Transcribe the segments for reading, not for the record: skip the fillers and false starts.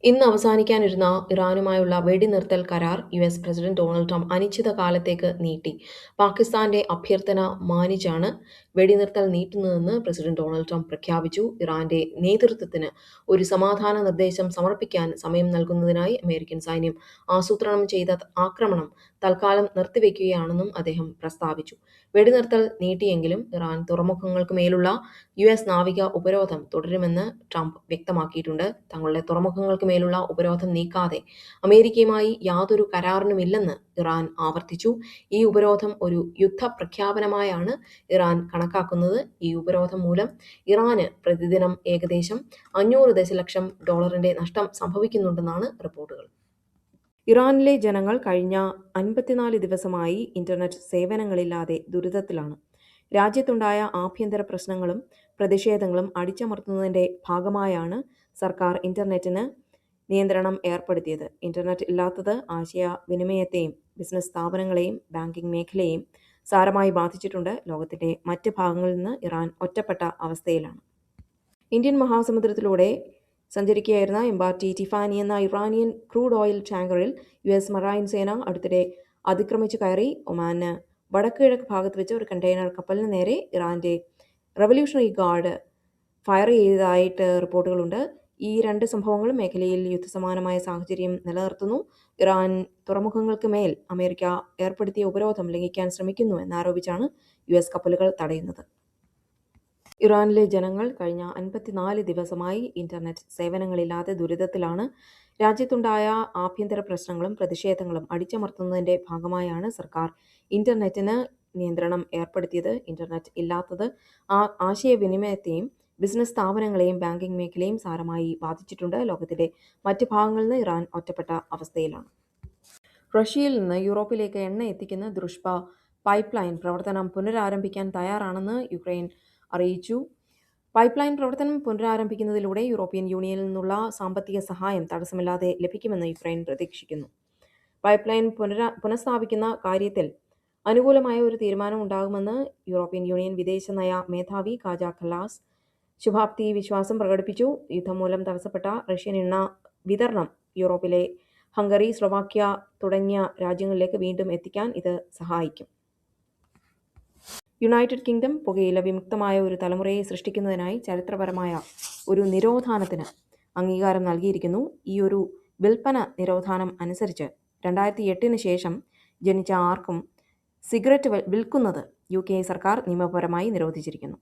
ഇന്ന് അവസാനിക്കാനിരുന്ന ഇറാനുമായുള്ള വെടിനിർത്തൽ കരാർ യുഎസ് പ്രസിഡന്റ് ഡൊണാൾഡ് ട്രംപ് അനിശ്ചിതകാലത്തേക്ക് നീട്ടി. പാകിസ്ഥാന്റെ അഭ്യർത്ഥന മാനിച്ചാണ് വെടിനിർത്തൽ നീട്ടുന്നതെന്ന് പ്രസിഡന്റ് ഡൊണാൾഡ് ട്രംപ് പ്രഖ്യാപിച്ചു. ഇറാന്റെ നേതൃത്വത്തിന് ഒരു സമാധാന നിർദ്ദേശം സമർപ്പിക്കാൻ സമയം നൽകുന്നതിനായി അമേരിക്കൻ സൈന്യം ആസൂത്രണം ചെയ്ത ആക്രമണം തൽക്കാലം നിർത്തിവെക്കുകയാണെന്നും അദ്ദേഹം പ്രസ്താവിച്ചു. വെടിനിർത്തൽ നീട്ടിയെങ്കിലും ഇറാൻ തുറമുഖങ്ങൾക്ക് മേലുള്ള യുഎസ് നാവിക ഉപരോധം തുടരുമെന്ന് ട്രംപ് വ്യക്തമാക്കിയിട്ടുണ്ട്. തങ്ങളുടെ തുറമുഖങ്ങൾക്ക് മേലുള്ള ഉപരോധം നീക്കാതെ അമേരിക്കയുമായി യാതൊരു കരാറിനുമില്ലെന്ന് ഇറാൻ ആവർത്തിച്ചു. ഈ ഉപരോധം ഒരു യുദ്ധപ്രഖ്യാപനമായാണ് ഇറാൻ കണക്കാക്കുന്നത്. ഈ ഉപരോധം മൂലം ഇറാന് പ്രതിദിനം ഏകദേശം 500 ദശലക്ഷം ഡോളറിന്റെ നഷ്ടം സംഭവിക്കുന്നുണ്ടെന്നാണ് റിപ്പോർട്ടുകൾ. ഇറാനിലെ ജനങ്ങൾ കഴിഞ്ഞ 54 ദിവസമായി ഇന്റർനെറ്റ് സേവനങ്ങളില്ലാതെ ദുരിതത്തിലാണ്. രാജ്യത്തുണ്ടായ ആഭ്യന്തര പ്രശ്നങ്ങളും പ്രതിഷേധങ്ങളും അടിച്ചമർത്തുന്നതിന്റെ ഭാഗമായാണ് സർക്കാർ ഇന്റർനെറ്റിന് നിയന്ത്രണം ഏർപ്പെടുത്തിയത്. ഇന്റർനെറ്റ് ഇല്ലാത്തത് ആശയവിനിമയത്തെയും ബിസിനസ് സ്ഥാപനങ്ങളെയും ബാങ്കിംഗ് മേഖലയെയും സാരമായി ബാധിച്ചിട്ടുണ്ട്. ലോകത്തിന്റെ മറ്റ് ഭാഗങ്ങളിൽ നിന്ന് ഇറാൻ ഒറ്റപ്പെട്ട അവസ്ഥയിലാണ്. ഇന്ത്യൻ മഹാസമുദ്രത്തിലൂടെ സഞ്ചരിക്കുകയായിരുന്ന എംബാർട്ടി ടിഫാനി എന്ന ഇറാനിയൻ ക്രൂഡ് ഓയിൽ ടാങ്കറിൽ യുഎസ് മറൈൻ സേന അടുത്തിടെ അതിക്രമിച്ചു കയറി ഒമാന് വടക്ക് കിഴക്ക് ഭാഗത്ത് വെച്ച് ഒരു കണ്ടെയ്നർ കപ്പലിന് നേരെ ഇറാന്റെ റവല്യൂഷണറി ഗാർഡ് ഫയർ ചെയ്തതായിട്ട് റിപ്പോർട്ടുകളുണ്ട്. ഈ രണ്ട് സംഭവങ്ങളും മേഖലയിൽ യുദ്ധസമാനമായ സാഹചര്യം നിലനിർത്തുന്നു. ഇറാൻ തുറമുഖങ്ങൾക്ക് മേൽ അമേരിക്ക ഏർപ്പെടുത്തിയ ഉപരോധം ലംഘിക്കാൻ ശ്രമിക്കുന്നു എന്നാരോപിച്ചാണ് യുഎസ് കപ്പലുകൾ തടയുന്നത്. ഇറാനിലെ ജനങ്ങൾ കഴിഞ്ഞ 54 ദിവസമായി ഇന്റർനെറ്റ് സേവനങ്ങളില്ലാതെ ദുരിതത്തിലാണ്. രാജ്യത്തുണ്ടായ ആഭ്യന്തര പ്രശ്നങ്ങളും പ്രതിഷേധങ്ങളും അടിച്ചമർത്തുന്നതിന്റെ ഭാഗമായാണ് സർക്കാർ ഇന്റർനെറ്റിന് നിയന്ത്രണം ഏർപ്പെടുത്തിയത്. ഇന്റർനെറ്റ് ഇല്ലാത്തത് ആശയവിനിമയത്തെയും ബിസിനസ് സ്ഥാപനങ്ങളെയും ബാങ്കിംഗ് മേഖലയും സാരമായി ബാധിച്ചിട്ടുണ്ട്. ലോകത്തിന്റെ മറ്റ് ഭാഗങ്ങളിൽ നിന്ന് ഇറാൻ ഒറ്റപ്പെട്ട അവസ്ഥയിലാണ്. റഷ്യയിൽ നിന്ന് യൂറോപ്പിലേക്ക് എണ്ണ എത്തിക്കുന്ന ദ്രുഷ്ബ പൈപ്പ് ലൈൻ പ്രവർത്തനം പുനരാരംഭിക്കാൻ തയ്യാറാണെന്ന് യുക്രൈൻ അറിയിച്ചു. പൈപ്പ് ലൈൻ പ്രവർത്തനം പുനരാരംഭിക്കുന്നതിലൂടെ യൂറോപ്യൻ യൂണിയനിൽ നിന്നുള്ള സാമ്പത്തിക സഹായം തടസ്സമില്ലാതെ ലഭിക്കുമെന്ന് യുക്രൈൻ പ്രതീക്ഷിക്കുന്നു. പൈപ്പ് ലൈൻ പുനഃസ്ഥാപിക്കുന്ന കാര്യത്തിൽ അനുകൂലമായ ഒരു തീരുമാനം ഉണ്ടാകുമെന്ന് യൂറോപ്യൻ യൂണിയൻ വിദേശ നയ മേധാവി കാജ കല്ലാസ് ശുഭാപ്തി വിശ്വാസം പ്രകടിപ്പിച്ചു. യുദ്ധം മൂലം തടസ്സപ്പെട്ട റഷ്യൻ എണ്ണ വിതരണം യൂറോപ്പിലെ ഹംഗറി, സ്ലൊവാക്യ തുടങ്ങിയ രാജ്യങ്ങളിലേക്ക് വീണ്ടും എത്തിക്കാൻ ഇത് സഹായിക്കും. യുണൈറ്റഡ് കിങ്ഡം പുകയില വിമുക്തമായ ഒരു തലമുറയെ സൃഷ്ടിക്കുന്നതിനായി ചരിത്രപരമായ ഒരു നിരോധാനത്തിന് അംഗീകാരം നൽകിയിരിക്കുന്നു. ഈ ഒരു വിൽപ്പന നിരോധാനം അനുസരിച്ച് 2008 ശേഷം ജനിച്ച ആർക്കും സിഗരറ്റ് വിൽക്കുന്നത് UK സർക്കാർ നിയമപരമായി നിരോധിച്ചിരിക്കുന്നു.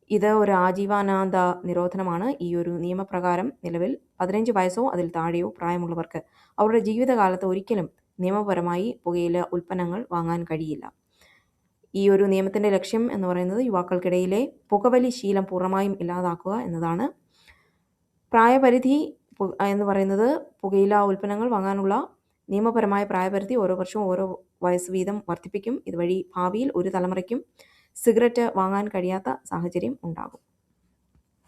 ഇത് ഒരു ആജീവനാന്ത നിരോധനമാണ്. ഈ ഒരു നിയമപ്രകാരം നിലവിൽ 15 വയസ്സോ അതിൽ താഴെയോ പ്രായമുള്ളവർക്ക് അവരുടെ ജീവിതകാലത്ത് ഒരിക്കലും നിയമപരമായി പുകയില ഉൽപ്പന്നങ്ങൾ വാങ്ങാൻ കഴിയില്ല. ഈ ഒരു നിയമത്തിന്റെ ലക്ഷ്യം എന്ന് പറയുന്നത് യുവാക്കൾക്കിടയിലെ പുകവലി ശീലം പൂർണ്ണമായും ഇല്ലാതാക്കുക എന്നതാണ്. പ്രായപരിധി എന്ന് പറയുന്നത് പുകയില ഉൽപ്പന്നങ്ങൾ വാങ്ങാനുള്ള നിയമപരമായ പ്രായപരിധി ഓരോ വർഷവും ഓരോ വയസ്സ് വീതം വർദ്ധിപ്പിക്കും. ഇതുവഴി ഭാവിയിൽ ഒരു തലമുറയ്ക്കും സിഗരറ്റ് വാങ്ങാൻ കഴിയാത്ത സാഹചര്യം ഉണ്ടാകും.